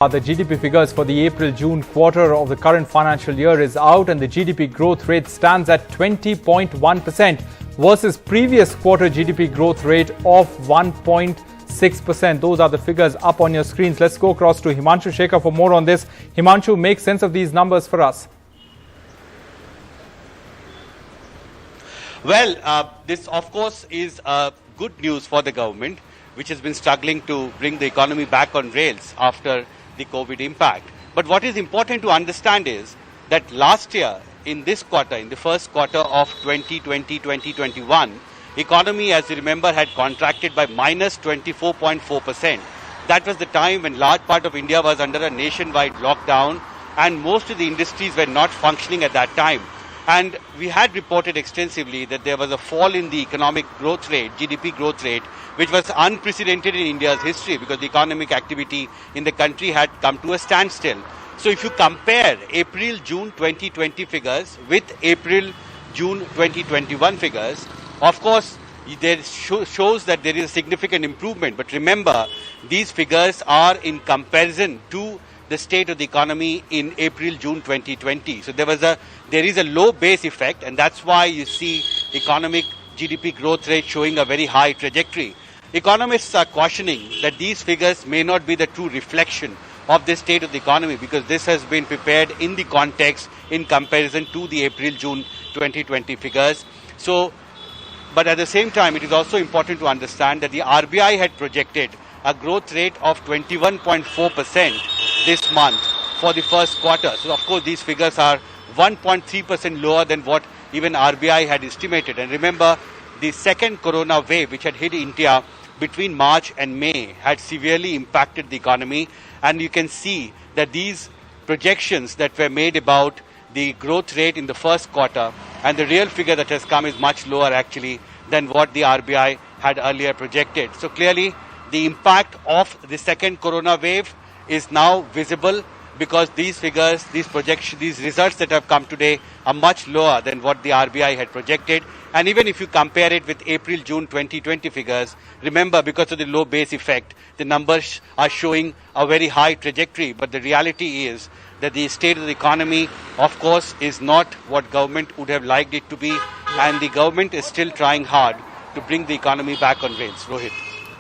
The GDP figures for the April-June quarter of the current financial year is out, and the GDP growth rate stands at 20.1% versus previous quarter GDP growth rate of 1.6%. Those are the figures up on your screens. Let's go across to Himanshu Shekhar for more on this. Himanshu, make sense of these numbers for us. Well, this of course is good news for the government, which has been struggling to bring the economy back on rails after the COVID impact. But what is important to understand is that last year, in this quarter, in the first quarter of 2020-2021, economy, as you remember, had contracted by minus 24.4%. That was the time when large part of India was under a nationwide lockdown and most of the industries were not functioning at that time. And we had reported extensively that there was a fall in the economic growth rate, GDP growth rate, which was unprecedented in India's history because the economic activity in the country had come to a standstill. So if you compare April-June 2020 figures with April-June 2021 figures, of course, there shows that there is a significant improvement. But remember, these figures are in comparison to the state of the economy in April-June 2020. So there is a low base effect, and that's why you see economic GDP growth rate showing a very high trajectory. Economists are cautioning that these figures may not be the true reflection of the state of the economy because this has been prepared in the context in comparison to the April-June 2020 figures. But at the same time, it is also important to understand that the RBI had projected a growth rate of 21.4% this month for the first quarter. So of course these figures are 1.3% lower than what even RBI had estimated. And remember, the second corona wave which had hit India between March and May had severely impacted the economy. And you can see that these projections that were made about the growth rate in the first quarter and the real figure that has come is much lower actually than what the RBI had earlier projected. So clearly the impact of the second corona wave is now visible because these figures, these projections, these results that have come today are much lower than what the RBI had projected. And even if you compare it with April-June 2020 figures, remember because of the low base effect, the numbers are showing a very high trajectory. But the reality is that the state of the economy, of course, is not what government would have liked it to be. And the government is still trying hard to bring the economy back on rails. Rohit.